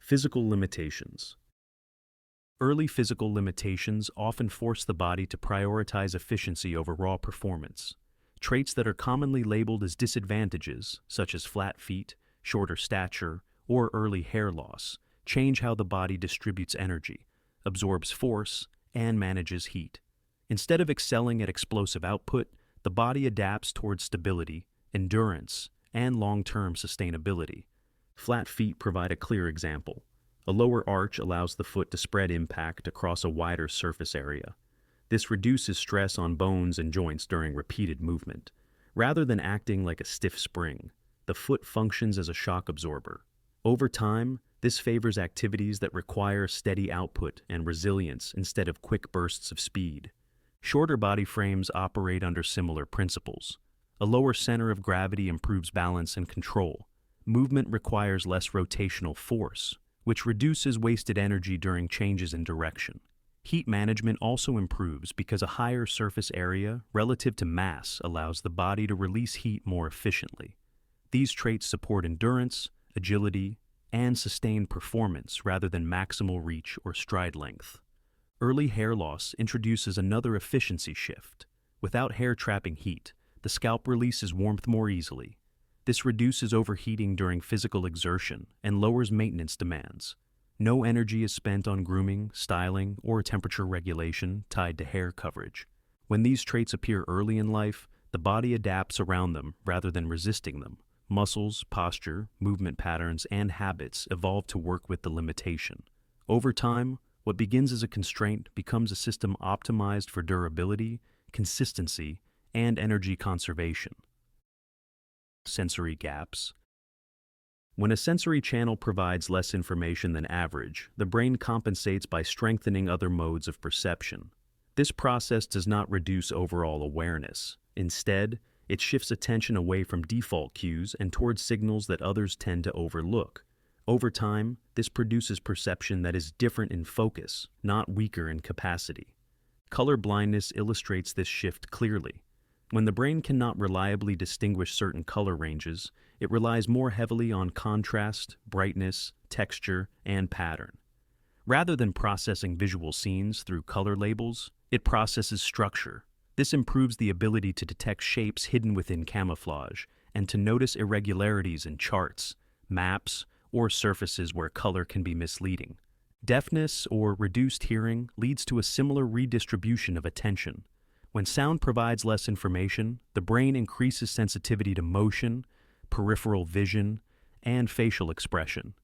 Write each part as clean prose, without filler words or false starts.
Physical limitations. Early physical limitations often force the body to prioritize efficiency over raw performance. Traits that are commonly labeled as disadvantages, such as flat feet, shorter stature, or early hair loss, change how the body distributes energy, absorbs force, and manages heat. Instead of excelling at explosive output, the body adapts towards stability, endurance, and long-term sustainability. Flat feet provide a clear example. A lower arch allows the foot to spread impact across a wider surface area. This reduces stress on bones and joints during repeated movement. Rather than acting like a stiff spring, the foot functions as a shock absorber. Over time, this favors activities that require steady output and resilience instead of quick bursts of speed. Shorter body frames operate under similar principles. A lower center of gravity improves balance and control. Movement requires less rotational force, which reduces wasted energy during changes in direction. Heat management also improves because a higher surface area relative to mass allows the body to release heat more efficiently. These traits support endurance, agility, and sustained performance rather than maximal reach or stride length. Early hair loss introduces another efficiency shift. Without hair trapping heat, the scalp releases warmth more easily. This reduces overheating during physical exertion and lowers maintenance demands. No energy is spent on grooming, styling, or temperature regulation tied to hair coverage. When these traits appear early in life, the body adapts around them rather than resisting them. Muscles, posture, movement patterns, and habits evolve to work with the limitation. Over time, what begins as a constraint becomes a system optimized for durability, consistency, and energy conservation. Sensory gaps. When a sensory channel provides less information than average, the brain compensates by strengthening other modes of perception. This process does not reduce overall awareness. Instead, it shifts attention away from default cues and towards signals that others tend to overlook. Over time, this produces perception that is different in focus, not weaker in capacity. Color blindness illustrates this shift clearly. When the brain cannot reliably distinguish certain color ranges, it relies more heavily on contrast, brightness, texture, and pattern. Rather than processing visual scenes through color labels, it processes structure. This improves the ability to detect shapes hidden within camouflage and to notice irregularities in charts, maps, or surfaces where color can be misleading. Deafness or reduced hearing leads to a similar redistribution of attention. When sound provides less information, the brain increases sensitivity to motion, peripheral vision, and facial expression.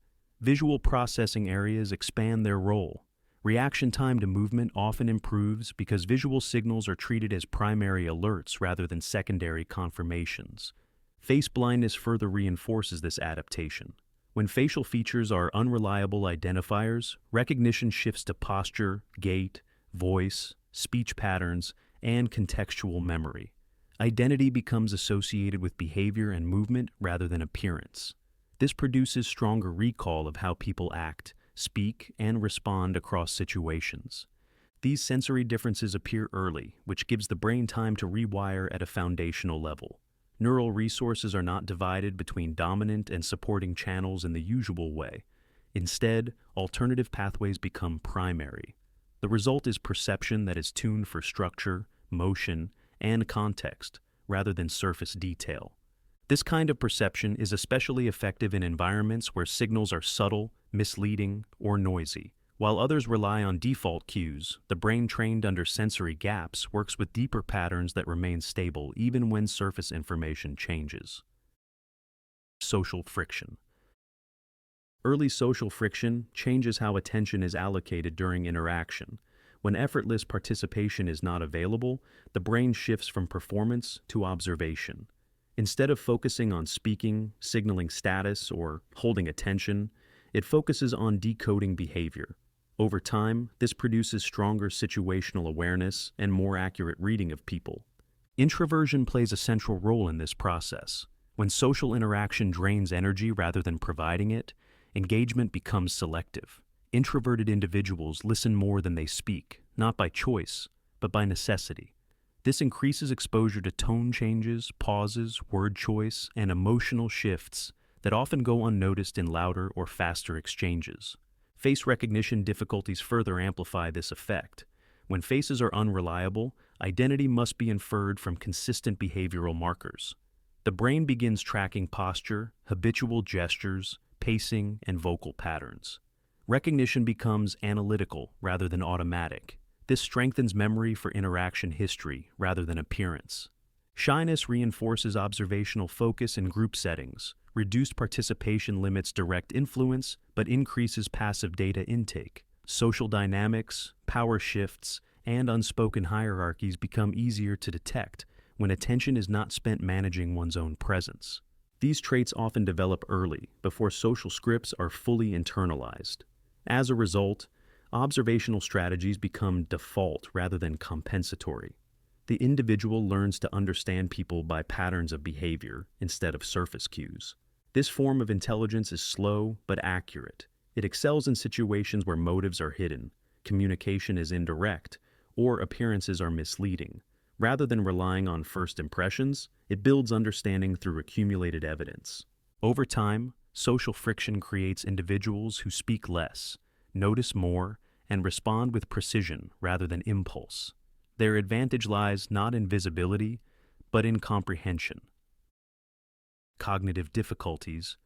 Visual processing areas expand their role. Reaction time to movement often improves because visual signals are treated as primary alerts rather than secondary confirmations. Face blindness further reinforces this adaptation. When facial features are unreliable identifiers, recognition shifts to posture, gait, voice, speech patterns, and contextual memory. Identity becomes associated with behavior and movement rather than appearance. This produces stronger recall of how people act, speak, and respond across situations. These sensory differences appear early, which gives the brain time to rewire at a foundational level. Neural resources are not divided between dominant and supporting channels in the usual way. Instead, alternative pathways become primary. The result is perception that is tuned for structure, motion, and context, rather than surface detail. This kind of perception is especially effective in environments where signals are subtle, misleading, or noisy. While others rely on default cues, the brain trained under sensory gaps works with deeper patterns that remain stable even when surface information changes. Social friction. Early social friction changes how attention is allocated during interaction. When effortless participation is not available, the brain shifts from performance to observation. Instead of focusing on speaking, signaling status, or holding attention, it focuses on decoding behavior. Over time, this produces stronger situational awareness and more accurate reading of people. Introversion plays a central role in this process. When social interaction drains energy rather than providing it, engagement becomes selective. Introverted individuals listen more than they speak, not by choice, but by necessity. This increases exposure to tone changes, pauses, word choice, and emotional shifts that often go unnoticed in louder or faster exchanges. Face recognition difficulties further amplify this effect. When faces are unreliable, identity must be inferred from consistent behavioral markers. The brain begins tracking posture, habitual gestures, pacing, and vocal patterns. Recognition becomes analytical rather than automatic. This strengthens memory for interaction history rather than appearance. Shyness reinforces observational focus in group settings. Reduced participation limits direct influence, but increases passive data intake. Social dynamics, power shifts, and unspoken hierarchies become easier to detect when attention is not spent managing one's own presence. These traits often develop early, before social scripts are fully internalized. As a result, observational strategies become default rather than compensatory. The individual learns to understand people by patterns of behavior instead of surface cues. This form of intelligence is slow but accurate. It excels in situations where motives are hidden, communication is indirect, or appearances are misleading. Rather than relying on first impressions, it builds understanding through accumulated evidence. Over time, social friction creates individuals who speak less, notice more, and respond with precision rather than impulse. Their advantage lies not in visibility, but in comprehension. Cognitive difficulties.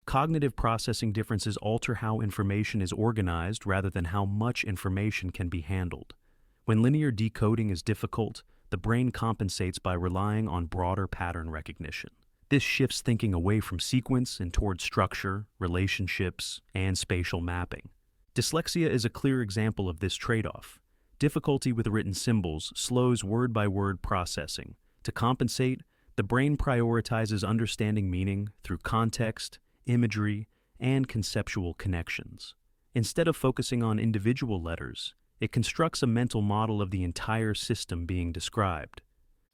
Cognitive processing differences alter how information is organized rather than how much information can be handled. When linear decoding is difficult, the brain compensates by relying on broader pattern recognition. This shifts thinking away from sequence and toward structure, relationships, and spatial mapping. Dyslexia is a clear example of this trade-off. Difficulty with written symbols slows word-by-word processing. To compensate, the brain prioritizes understanding meaning through context, imagery, and conceptual connections. Instead of focusing on individual letters, it constructs a mental model of the entire system being described.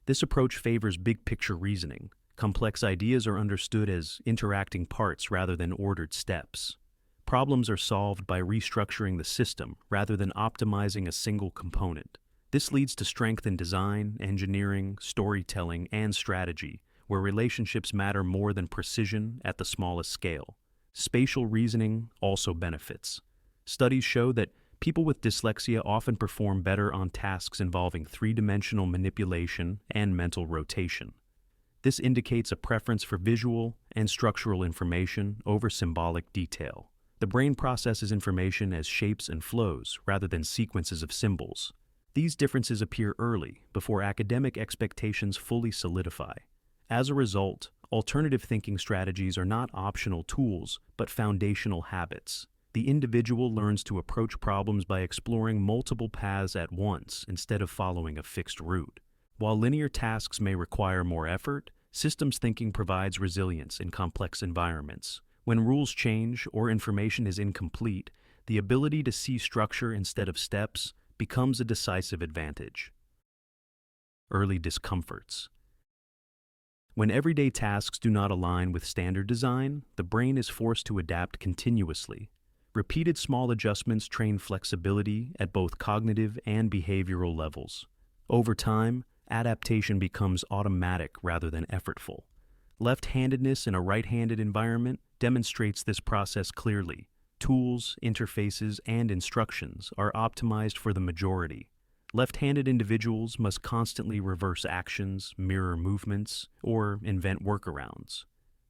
This approach favors big-picture reasoning. Complex ideas are understood as interacting parts rather than ordered steps. Problems are solved by restructuring the system rather than optimizing a single component. This leads to strength in design, engineering, storytelling, and strategy, where relationships matter more than precision at the smallest scale. Spatial reasoning also benefits. Studies show that people with dyslexia often perform better on tasks involving three-dimensional manipulation and mental rotation. This indicates a preference for visual and structural information over symbolic detail. The brain processes information as shapes and flows rather than sequences of symbols. These differences appear early, before academic expectations fully solidify. As a result, alternative thinking strategies are not optional tools, but foundational habits. The individual learns to approach problems by exploring multiple paths at once instead of following a fixed route. While linear tasks may require more effort, systems thinking provides resilience in complex environments. When rules change or information is incomplete, the ability to see structure instead of steps becomes a decisive advantage. Early discomforts. When everyday tasks do not align with standard design, the brain is forced to adapt continuously. Repeated small adjustments train flexibility at both cognitive and behavioral levels. Over time, adaptation becomes automatic rather than effortful. Left-handedness in a right-handed environment demonstrates this process clearly. Tools, interfaces, and instructions are optimized for the majority. Left-handed individuals must constantly reverse actions, mirror movements, or invent workarounds.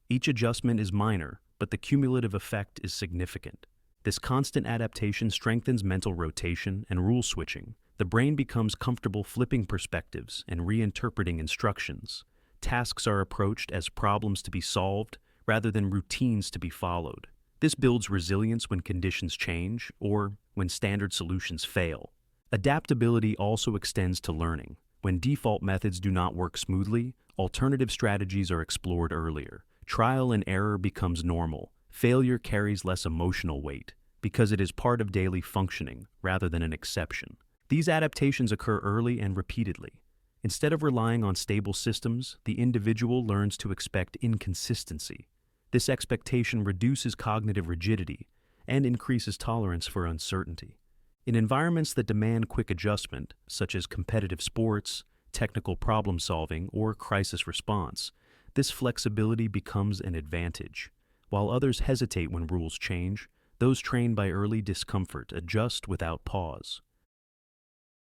Each adjustment is minor, but the cumulative effect is significant. This constant adaptation strengthens mental rotation and rule switching. The brain becomes comfortable flipping perspectives and reinterpreting instructions. Tasks are approached as problems to be solved rather than routines to be followed. This builds resilience when conditions change or when standard solutions fail. Adaptability also extends to learning. When default methods do not work smoothly, alternative strategies are explored earlier. Trial and error becomes normal. Failure carries less emotional weight because it is part of daily functioning rather than an exception. These adaptations occur early and repeatedly. Instead of relying on stable systems, the individual learns to expect inconsistency. This expectation reduces cognitive rigidity and increases tolerance for uncertainty. In environments that demand quick adjustment, such as competitive sports, technical problem solving, or crisis response, This flexibility becomes an advantage. While others hesitate when rules change, those trained by early discomfort adjust without pause.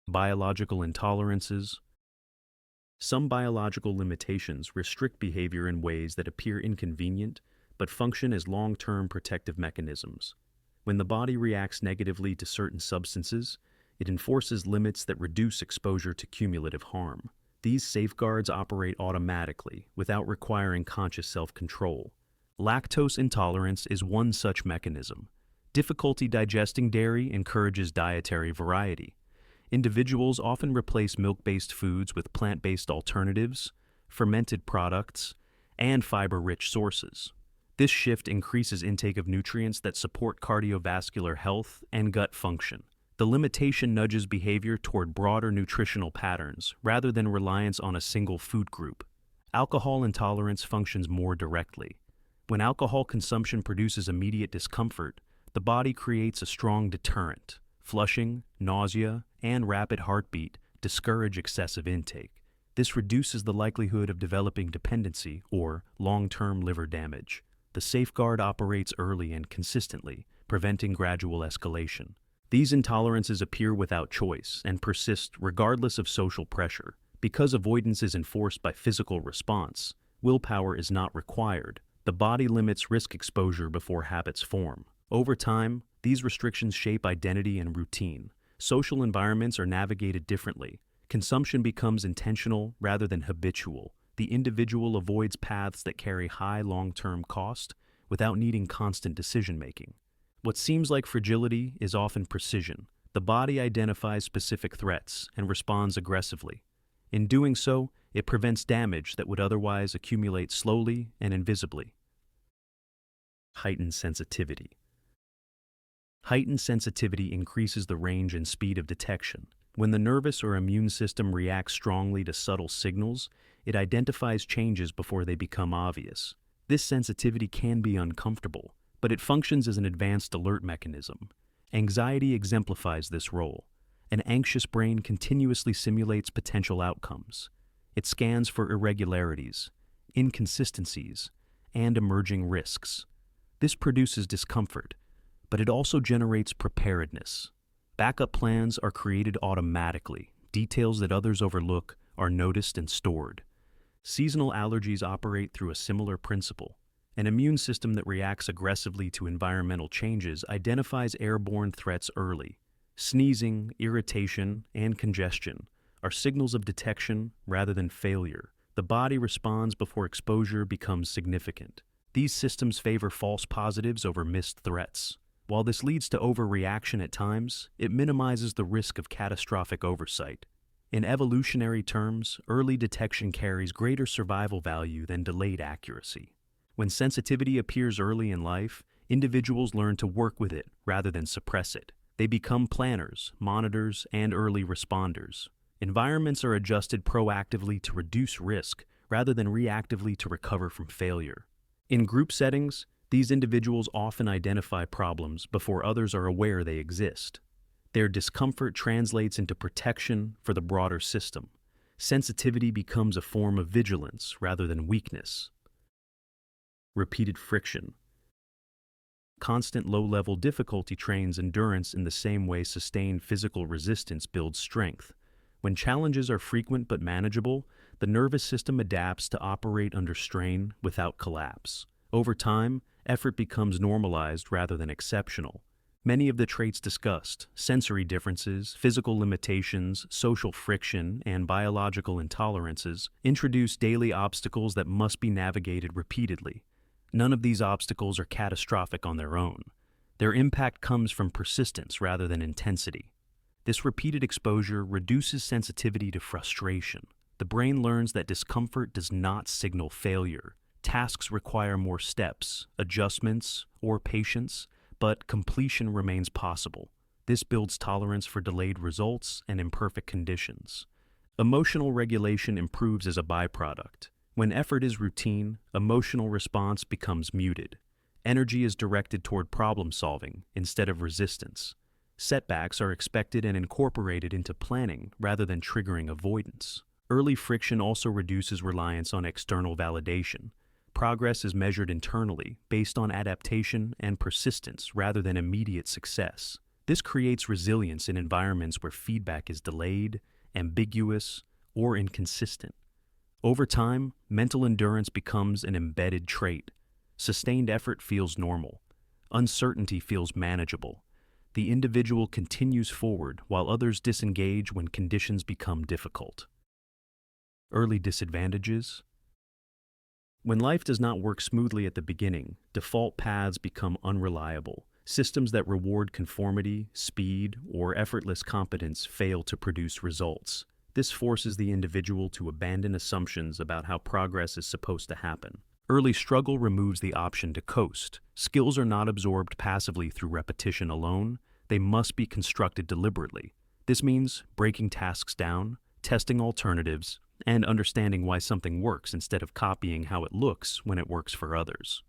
Biological intolerances. Some biological limitations restrict behavior in ways that appear inconvenient but function as long-term protective mechanisms. When the body reacts negatively to certain substances, it enforces limits that reduce exposure to cumulative harm. These safeguards operate automatically, without requiring conscious self-control. Lactose intolerance is one such mechanism. Difficulty digesting dairy encourages dietary variety. Individuals often replace milk-based foods with plant-based alternatives, fermented products, and fiber-rich sources. This shift increases intake of nutrients that support cardiovascular health and gut function. The limitation nudges behavior toward broader nutritional patterns rather than reliance on a single food group. Alcohol intolerance functions more directly. When alcohol consumption produces immediate discomfort, the body creates a strong deterrent. Flushing, nausea, and rapid heartbeat discourage excessive intake. This reduces the likelihood of developing dependency or long-term liver damage. The safeguard operates early and consistently, preventing gradual escalation. These intolerances appear without choice and persist regardless of social pressure. Because avoidance is enforced by physical response, willpower is not required. The body limits risk exposure before habits form. Over time, these restrictions shape identity and routine. Social environments are navigated differently. Consumption becomes intentional rather than habitual. The individual avoids paths that carry high long-term cost without needing constant decision-making. What seems like fragility is often precision. The body identifies specific threats and responds aggressively. In doing so, it prevents damage that would otherwise accumulate slowly and invisibly. Heightened sensitivity. Heightened sensitivity increases the range and speed of detection. When the nervous or immune system reacts strongly to subtle signals, it identifies changes before they become obvious. This sensitivity can be uncomfortable, but it functions as an advanced alert mechanism. Anxiety exemplifies this role. An anxious brain continuously simulates potential outcomes. It scans for irregularities, inconsistencies, and emerging risks. This produces discomfort, but it also generates preparedness. Backup plans are created automatically. Details that others overlook are noticed and stored. Seasonal allergies operate through a similar principle. An immune system that reacts aggressively to environmental changes identifies airborne threats early. Sneezing, irritation, and congestion are signals of detection rather than failure. The body responds before exposure becomes significant. These systems favor false positives over missed threats. While this leads to overreaction at times, it minimizes the risk of catastrophic oversight. In evolutionary terms, early detection carries greater survival value than delayed accuracy. When sensitivity appears early in life, individuals learn to work with it rather than suppress it. They become planners, monitors, and early responders. Environments are adjusted proactively to reduce risk rather than reactively to recover from failure. In group settings, these individuals often identify problems before others are aware they exist. Their discomfort translates into protection for the broader system. Sensitivity becomes a form of vigilance rather than weakness. Repeated friction. Constant low-level difficulty trains endurance in the same way sustained physical resistance builds strength. When challenges are frequent but manageable, the nervous system adapts to operate under strain without collapse. Over time, effort becomes normalized rather than exceptional. Many of the traits discussed, sensory differences, physical limitations, social friction, and biological intolerances, introduce daily obstacles that must be navigated repeatedly. None of these obstacles are catastrophic on their own. Their impact comes from persistence rather than intensity. This repeated exposure reduces sensitivity to frustration. The brain learns that discomfort does not signal failure. Tasks require more steps, adjustments, or patience, but completion remains possible. This builds tolerance for delayed results and imperfect conditions. Emotional regulation improves as a byproduct. When effort is routine, emotional response becomes muted. Energy is directed toward problem solving instead of resistance. Setbacks are expected and incorporated into planning rather than triggering avoidance. Early friction also reduces reliance on external validation. Progress is measured internally, based on adaptation and persistence rather than immediate success. This creates resilience in environments where feedback is delayed, ambiguous, or inconsistent. Over time, mental endurance becomes an embedded trait. Sustained effort feels normal. Uncertainty feels manageable. The individual continues forward while others disengage when conditions become difficult. Early disadvantages. When life does not work smoothly at the beginning, default paths become unreliable. Systems that reward conformity, speed, or effortless competence fail to produce results. This forces the individual to abandon assumptions about how progress is supposed to happen. Early struggle removes the option to coast. Skills are not absorbed passively through repetition alone. They must be constructed deliberately. This means breaking tasks down, testing alternatives, and understanding why something works instead of copying how it looks when it works for others.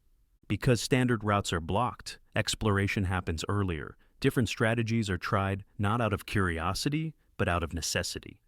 Because standard routes are blocked, exploration happens earlier. Different strategies are tried not out of curiosity, but out of necessity.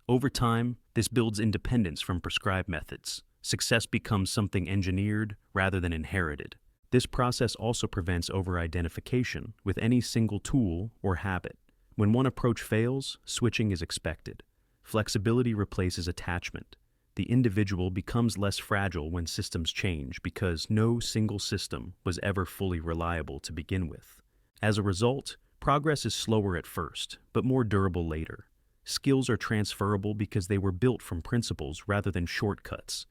Over time, this builds independence from prescribed methods. Success becomes something engineered rather than inherited. This process also prevents over-identification with any single tool or habit. When one approach fails, switching is expected. Flexibility replaces attachment. The individual becomes less fragile when systems change because no single system was ever fully reliable to begin with. As a result, progress is slower at first, but more durable later. Skills are transferable because they were built from principles rather than shortcuts.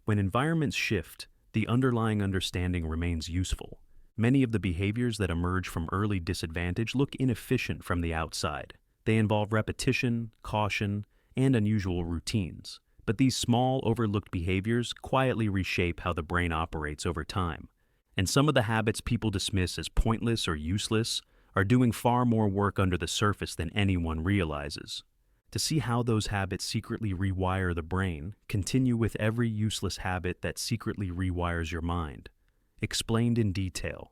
When environments shift, the underlying understanding remains useful. Many of the behaviors that emerge from early disadvantage look inefficient from the outside. They involve repetition, caution, and unusual routines. But these small, overlooked behaviors quietly reshape how the brain operates over time. And some of the habits people dismiss as pointless or useless are doing far more work under the surface than anyone realizes. To see how those habits secretly rewire the brain, continue with every useless habit that secretly rewires your mind. Explained in detail.